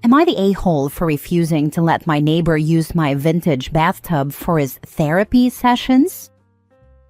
Am I the a-hole for refusing to let my neighbor use my vintage bathtub for his therapy sessions?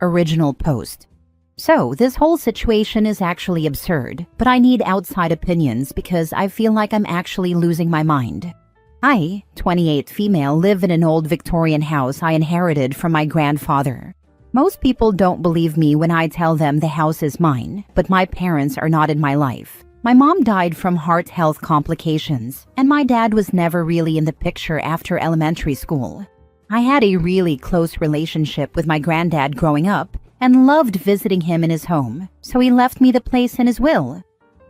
Original post. So, this whole situation is actually absurd, but I need outside opinions because I feel like I'm actually losing my mind. I, 28 female, live in an old Victorian house I inherited from my grandfather. Most people don't believe me when I tell them the house is mine, but my parents are not in my life. My mom died from heart health complications, and my dad was never really in the picture after elementary school. I had a really close relationship with my granddad growing up and loved visiting him in his home, so he left me the place in his will.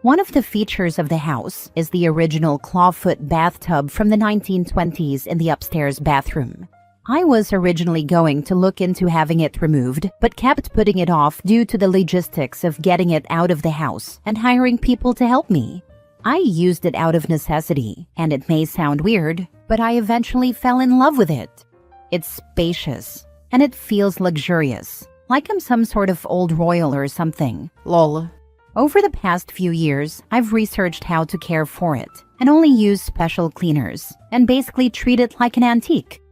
One of the features of the house is the original clawfoot bathtub from the 1920s in the upstairs bathroom. I was originally going to look into having it removed, but kept putting it off due to the logistics of getting it out of the house and hiring people to help me. I used it out of necessity, and it may sound weird, but I eventually fell in love with it. It's spacious, and it feels luxurious, like I'm some sort of old royal or something. Lol. Over the past few years, I've researched how to care for it, and only use special cleaners, and basically treat it like an antique.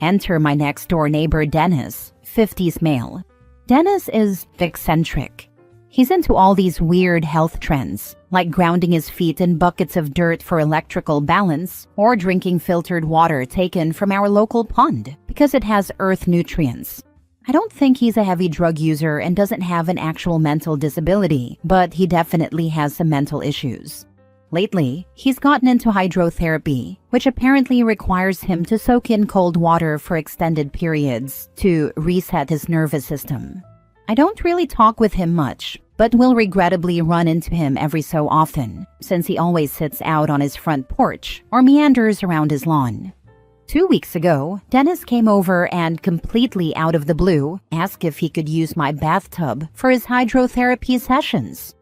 Enter my next-door neighbor Dennis, 50s male. Dennis is eccentric. He's into all these weird health trends, like grounding his feet in buckets of dirt for electrical balance, or drinking filtered water taken from our local pond because it has earth nutrients. I don't think he's a heavy drug user and doesn't have an actual mental disability, but he definitely has some mental issues. Lately, he's gotten into hydrotherapy, which apparently requires him to soak in cold water for extended periods to reset his nervous system. I don't really talk with him much, but will regrettably run into him every so often, since he always sits out on his front porch or meanders around his lawn. 2 weeks ago, Dennis came over and, completely out of the blue, asked if he could use my bathtub for his hydrotherapy sessions.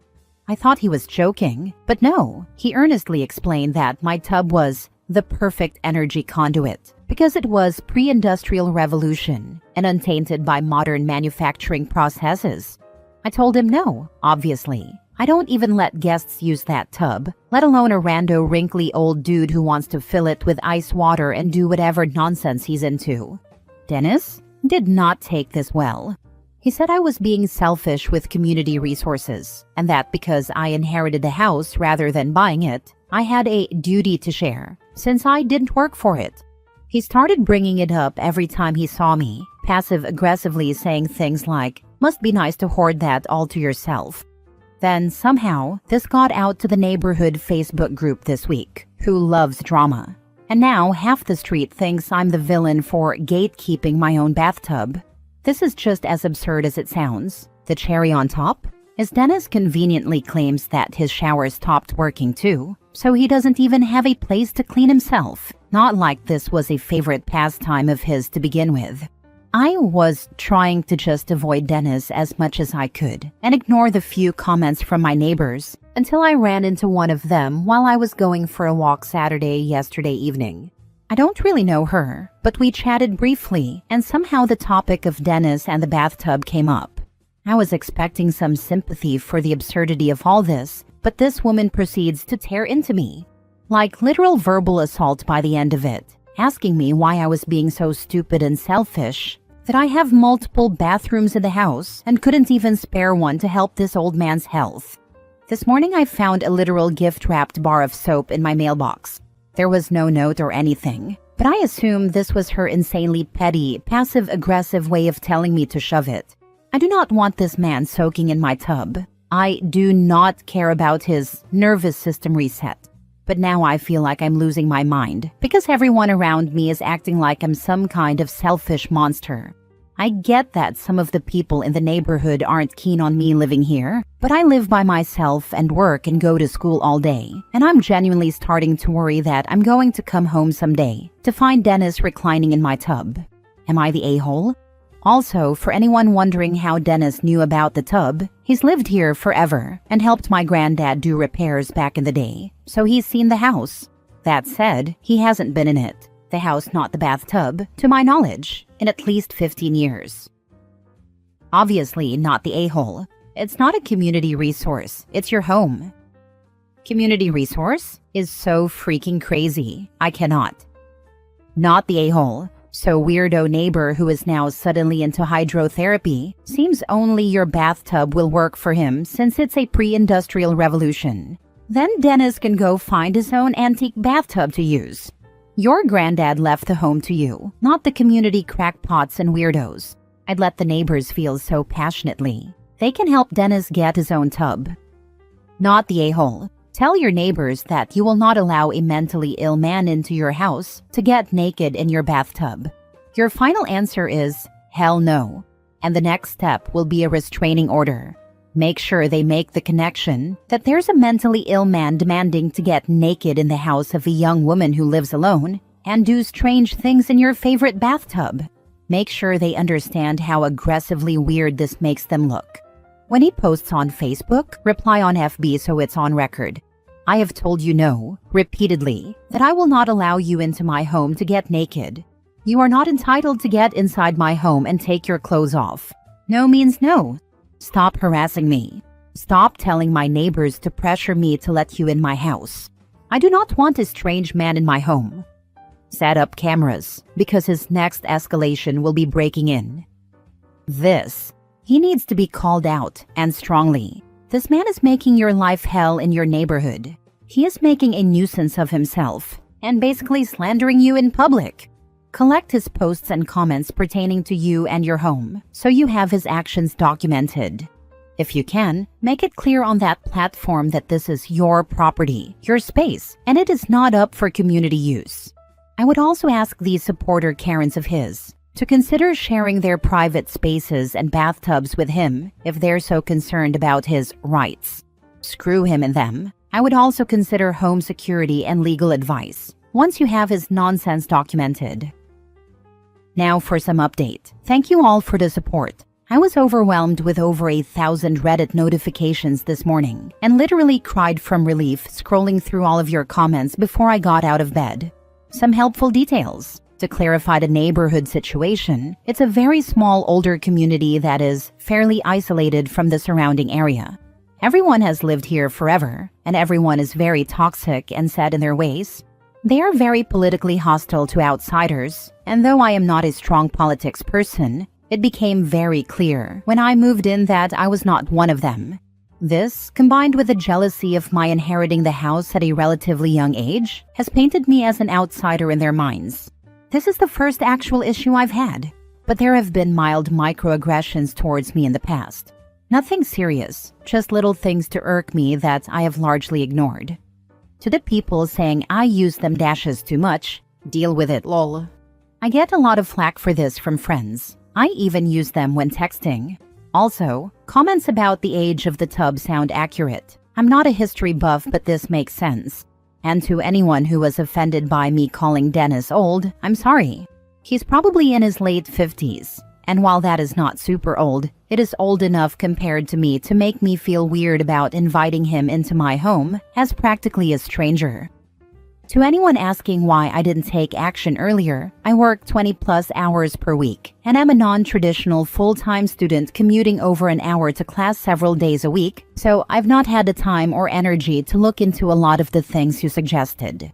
I thought he was joking, but no, he earnestly explained that my tub was the perfect energy conduit because it was pre-industrial revolution and untainted by modern manufacturing processes. I told him no, obviously. I don't even let guests use that tub, let alone a rando wrinkly old dude who wants to fill it with ice water and do whatever nonsense he's into. Dennis did not take this well. He said I was being selfish with community resources, and that because I inherited the house rather than buying it, I had a duty to share, since I didn't work for it. He started bringing it up every time he saw me, passive-aggressively saying things like, "Must be nice to hoard that all to yourself." Then somehow, this got out to the neighborhood Facebook group this week, who loves drama. And now half the street thinks I'm the villain for gatekeeping my own bathtub. This is just as absurd as it sounds. The cherry on top is Dennis conveniently claims that his shower stopped working too, so he doesn't even have a place to clean himself. Not like this was a favorite pastime of his to begin with. I was trying to just avoid Dennis as much as I could and ignore the few comments from my neighbors until I ran into one of them while I was going for a walk yesterday evening. I don't really know her, but we chatted briefly, and somehow the topic of Dennis and the bathtub came up. I was expecting some sympathy for the absurdity of all this, but this woman proceeds to tear into me. Like literal verbal assault by the end of it, asking me why I was being so stupid and selfish, that I have multiple bathrooms in the house and couldn't even spare one to help this old man's health. This morning I found a literal gift-wrapped bar of soap in my mailbox. There was no note or anything, but I assumed this was her insanely petty, passive-aggressive way of telling me to shove it. I do not want this man soaking in my tub. I do not care about his nervous system reset. But now I feel like I'm losing my mind because everyone around me is acting like I'm some kind of selfish monster. I get that some of the people in the neighborhood aren't keen on me living here, but I live by myself and work and go to school all day, and I'm genuinely starting to worry that I'm going to come home someday to find Dennis reclining in my tub. Am I the a-hole? Also, for anyone wondering how Dennis knew about the tub, he's lived here forever and helped my granddad do repairs back in the day, so he's seen the house. That said, he hasn't been in it. The house, not the bathtub, to my knowledge, in at least 15 years. Obviously not the a-hole. It's not a community resource, it's your home. Community resource is so freaking crazy. I cannot. Not the a-hole. So weirdo neighbor who is now suddenly into hydrotherapy. Seems only your bathtub will work for him since it's a pre-industrial revolution. Then Dennis can go find his own antique bathtub to use. Your granddad left the home to you, not the community crackpots and weirdos. I'd let the neighbors feel so passionately. They can help Dennis get his own tub. Not the a-hole. Tell your neighbors that you will not allow a mentally ill man into your house to get naked in your bathtub. Your final answer is, hell no. And the next step will be a restraining order. Make sure they make the connection that there's a mentally ill man demanding to get naked in the house of a young woman who lives alone and do strange things in your favorite bathtub. Make sure they understand how aggressively weird this makes them look. When he posts on Facebook, reply on FB so it's on record. I have told you no, repeatedly, that I will not allow you into my home to get naked. You are not entitled to get inside my home and take your clothes off. No means no. Stop harassing me. Stop telling my neighbors to pressure me to let you in my house. I do not want a strange man in my home. Set up cameras, because his next escalation will be breaking in. He needs to be called out, and strongly. This man is making your life hell in your neighborhood. He is making a nuisance of himself, and basically slandering you in public. Collect his posts and comments pertaining to you and your home, so you have his actions documented. If you can, make it clear on that platform that this is your property, your space, and it is not up for community use. I would also ask these supporter Karens of his to consider sharing their private spaces and bathtubs with him if they're so concerned about his rights. Screw him and them. I would also consider home security and legal advice once you have his nonsense documented. Now for some update. Thank you all for the support. I was overwhelmed with over 1,000 Reddit notifications this morning and literally cried from relief scrolling through all of your comments before I got out of bed. Some helpful details. To clarify the neighborhood situation, it's a very small older community that is fairly isolated from the surrounding area. Everyone has lived here forever, and everyone is very toxic and set in their ways. They are very politically hostile to outsiders, and though I am not a strong politics person, it became very clear when I moved in that I was not one of them. This, combined with the jealousy of my inheriting the house at a relatively young age, has painted me as an outsider in their minds. This is the first actual issue I've had, but there have been mild microaggressions towards me in the past. Nothing serious, just little things to irk me that I have largely ignored. To the people saying I use them dashes too much, deal with it lol. I get a lot of flack for this from friends. I even use them when texting. Also, comments about the age of the tub sound accurate. I'm not a history buff, but this makes sense. And to anyone who was offended by me calling Dennis old, I'm sorry. He's probably in his late 50s. And while that is not super old, it is old enough compared to me to make me feel weird about inviting him into my home as practically a stranger. To anyone asking why I didn't take action earlier, I work 20+ hours per week, and I'm a non-traditional full-time student commuting over an hour to class several days a week, so I've not had the time or energy to look into a lot of the things you suggested.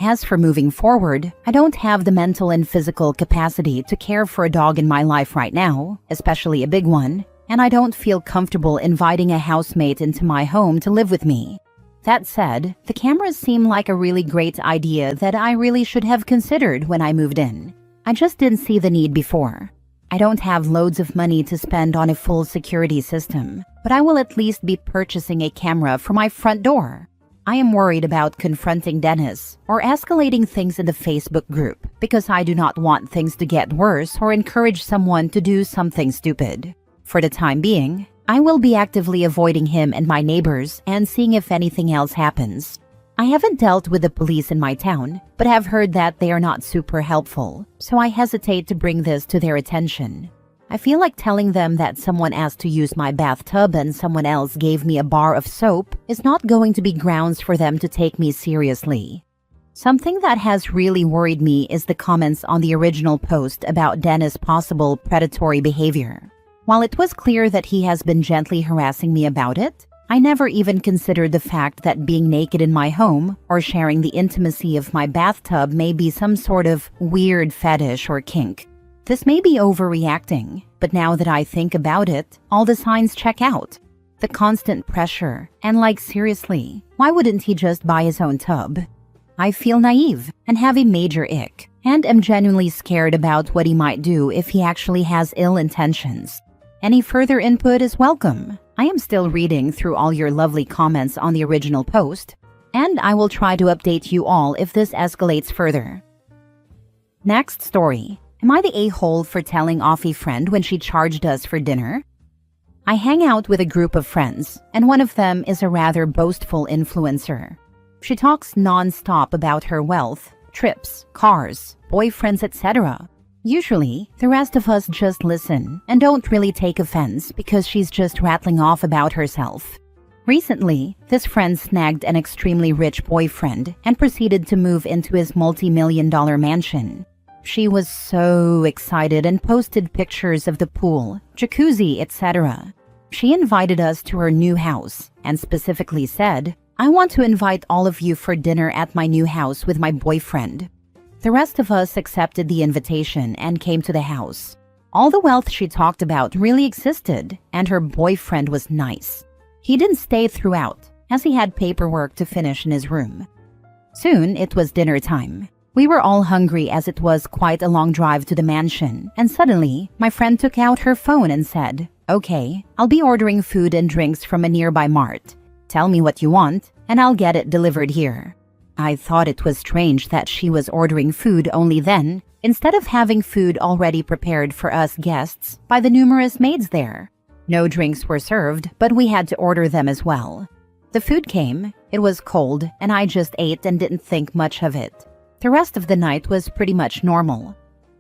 As for moving forward, I don't have the mental and physical capacity to care for a dog in my life right now, especially a big one, and I don't feel comfortable inviting a housemate into my home to live with me. That said, the cameras seem like a really great idea that I really should have considered when I moved in. I just didn't see the need before. I don't have loads of money to spend on a full security system, but I will at least be purchasing a camera for my front door. I am worried about confronting Dennis or escalating things in the Facebook group because I do not want things to get worse or encourage someone to do something stupid. For the time being, I will be actively avoiding him and my neighbors and seeing if anything else happens. I haven't dealt with the police in my town, but have heard that they are not super helpful, so I hesitate to bring this to their attention. I feel like telling them that someone asked to use my bathtub and someone else gave me a bar of soap is not going to be grounds for them to take me seriously. Something that has really worried me is the comments on the original post about Dennis' possible predatory behavior. While it was clear that he has been gently harassing me about it, I never even considered the fact that being naked in my home or sharing the intimacy of my bathtub may be some sort of weird fetish or kink. This may be overreacting, but now that I think about it, all the signs check out. The constant pressure, and seriously, why wouldn't he just buy his own tub? I feel naive and have a major ick, and am genuinely scared about what he might do if he actually has ill intentions. Any further input is welcome. I am still reading through all your lovely comments on the original post, and I will try to update you all if this escalates further. Next story. Am I the a-hole for telling off a friend when she charged us for dinner? I hang out with a group of friends, and one of them is a rather boastful influencer. She talks non-stop about her wealth, trips, cars, boyfriends, etc. Usually, the rest of us just listen and don't really take offense because she's just rattling off about herself. Recently, this friend snagged an extremely rich boyfriend and proceeded to move into his multi-million-dollar mansion. She was so excited and posted pictures of the pool, jacuzzi, etc. She invited us to her new house and specifically said, "I want to invite all of you for dinner at my new house with my boyfriend." The rest of us accepted the invitation and came to the house. All the wealth she talked about really existed, and her boyfriend was nice. He didn't stay throughout, as he had paperwork to finish in his room. Soon it was dinner time. We were all hungry as it was quite a long drive to the mansion, and suddenly, my friend took out her phone and said, "Okay, I'll be ordering food and drinks from a nearby mart. Tell me what you want, and I'll get it delivered here." I thought it was strange that she was ordering food only then, instead of having food already prepared for us guests by the numerous maids there. No drinks were served, but we had to order them as well. The food came, it was cold, and I just ate and didn't think much of it. The rest of the night was pretty much normal.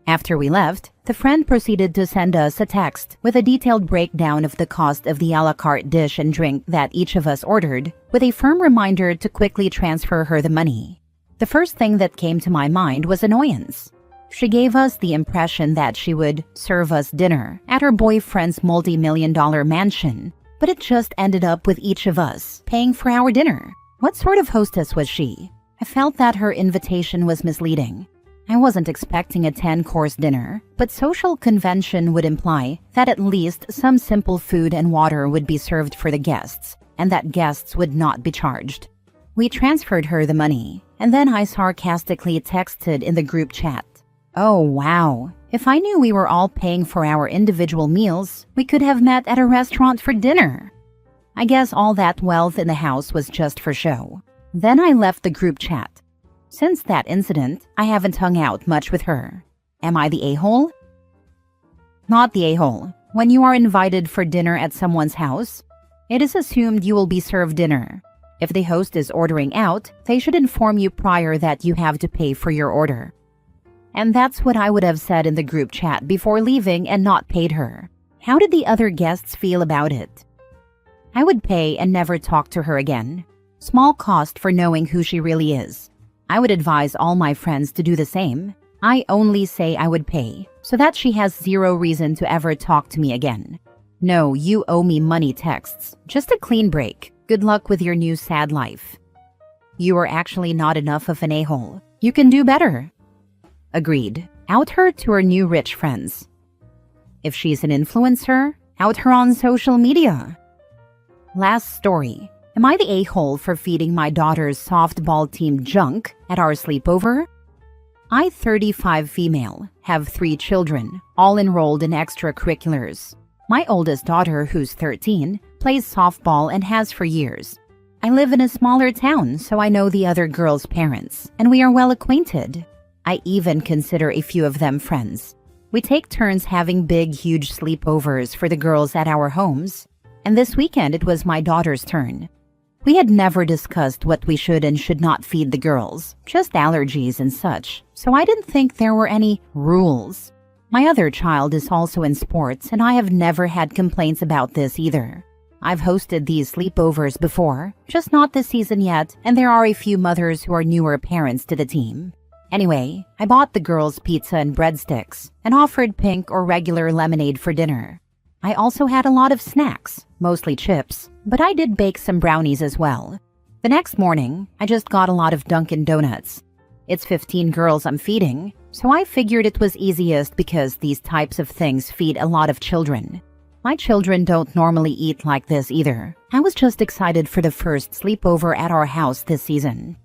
After we left, the friend proceeded to send us a text with a detailed breakdown of the cost of the a la carte dish and drink that each of us ordered, with a firm reminder to quickly transfer her the money. The first thing that came to my mind was annoyance. She gave us the impression that she would serve us dinner at her boyfriend's multi-million-dollar mansion, but it just ended up with each of us paying for our dinner. What sort of hostess was she? I felt that her invitation was misleading. I wasn't expecting a 10-course dinner, but social convention would imply that at least some simple food and water would be served for the guests, and that guests would not be charged. We transferred her the money, and then I sarcastically texted in the group chat, "Oh wow, if I knew we were all paying for our individual meals, we could have met at a restaurant for dinner." I guess all that wealth in the house was just for show. Then I left the group chat. Since that incident, I haven't hung out much with her. Am I the a-hole? Not the a-hole. When you are invited for dinner at someone's house, it is assumed you will be served dinner. If the host is ordering out, they should inform you prior that you have to pay for your order. And that's what I would have said in the group chat before leaving and not paid her. How did the other guests feel about it? I would pay and never talk to her again. Small cost for knowing who she really is. I would advise all my friends to do the same. I only say I would pay, so that she has zero reason to ever talk to me again. No, you owe me money texts. Just a clean break. Good luck with your new sad life. You are actually not enough of an a-hole. You can do better. Agreed. Out her to her new rich friends. If she's an influencer, out her on social media. Last story. Am I the a-hole for feeding my daughter's softball team junk at our sleepover? I, 35 female, have 3 children, all enrolled in extracurriculars. My oldest daughter, who's 13, plays softball and has for years. I live in a smaller town, so I know the other girls' parents, and we are well acquainted. I even consider a few of them friends. We take turns having big, huge sleepovers for the girls at our homes, and this weekend it was my daughter's turn. We had never discussed what we should and should not feed the girls, just allergies and such, so I didn't think there were any rules. My other child is also in sports, and I have never had complaints about this either. I've hosted these sleepovers before, just not this season yet, and there are a few mothers who are newer parents to the team. Anyway, I bought the girls pizza and breadsticks, and offered pink or regular lemonade for dinner. I also had a lot of snacks, mostly chips, but I did bake some brownies as well. The next morning, I just got a lot of Dunkin' Donuts. It's 15 girls I'm feeding, so I figured it was easiest because these types of things feed a lot of children. My children don't normally eat like this either. I was just excited for the first sleepover at our house this season.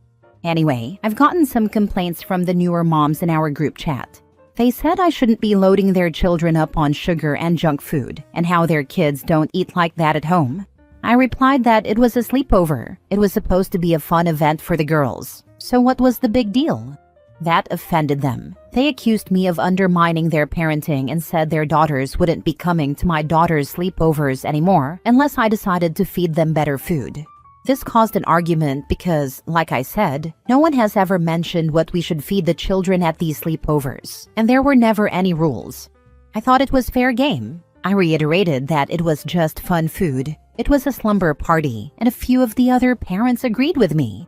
Anyway, I've gotten some complaints from the newer moms in our group chat. They said I shouldn't be loading their children up on sugar and junk food, and how their kids don't eat like that at home. I replied that it was a sleepover. It was supposed to be a fun event for the girls. So what was the big deal? That offended them. They accused me of undermining their parenting and said their daughters wouldn't be coming to my daughter's sleepovers anymore unless I decided to feed them better food. This caused an argument because, like I said, no one has ever mentioned what we should feed the children at these sleepovers, and there were never any rules. I thought it was fair game. I reiterated that it was just fun food. It was a slumber party, and a few of the other parents agreed with me.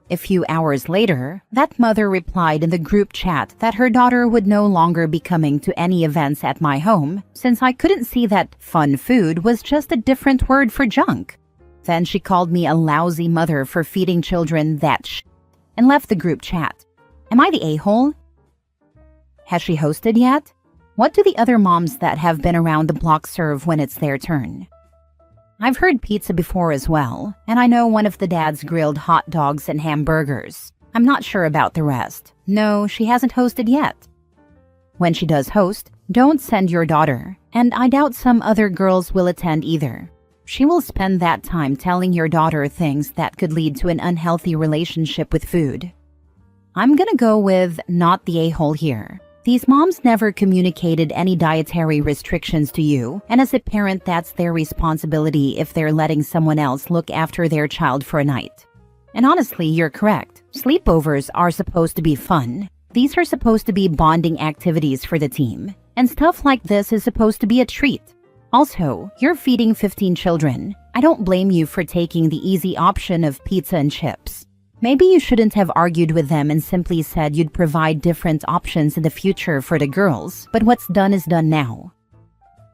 A few hours later, that mother replied in the group chat that her daughter would no longer be coming to any events at my home since I couldn't see that fun food was just a different word for junk. Then she called me a lousy mother for feeding children that and left the group chat. Am I the a-hole? Has she hosted yet? What do the other moms that have been around the block serve when it's their turn? I've heard pizza before as well, and I know one of the dads grilled hot dogs and hamburgers. I'm not sure about the rest. No, she hasn't hosted yet. When she does host, don't send your daughter, and I doubt some other girls will attend either. She will spend that time telling your daughter things that could lead to an unhealthy relationship with food. I'm gonna go with not the a-hole here. These moms never communicated any dietary restrictions to you, and as a parent, that's their responsibility if they're letting someone else look after their child for a night. And honestly, you're correct. Sleepovers are supposed to be fun. These are supposed to be bonding activities for the team, and stuff like this is supposed to be a treat. Also, you're feeding 15 children. I don't blame you for taking the easy option of pizza and chips. Maybe you shouldn't have argued with them and simply said you'd provide different options in the future for the girls, but what's done is done now.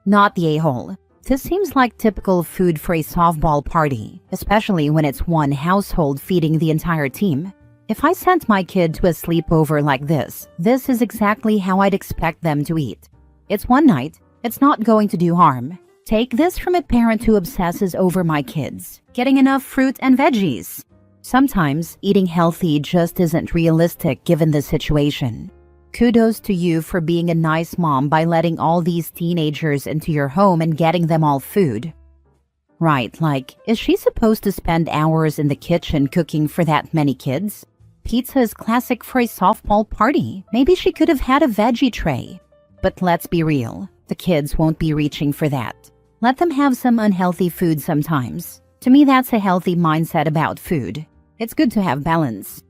Not the a-hole. This seems like typical food for a softball party, especially when it's one household feeding the entire team. If I sent my kid to a sleepover like this is exactly how I'd expect them to eat. It's one night. It's not going to do harm. Take this from a parent who obsesses over my kids, getting enough fruit and veggies. Sometimes eating healthy just isn't realistic given the situation. Kudos to you for being a nice mom by letting all these teenagers into your home and getting them all food. Right, like, is she supposed to spend hours in the kitchen cooking for that many kids? Pizza is classic for a softball party. Maybe she could have had a veggie tray. But let's be real, the kids won't be reaching for that. Let them have some unhealthy food sometimes. To me, that's a healthy mindset about food. It's good to have balance.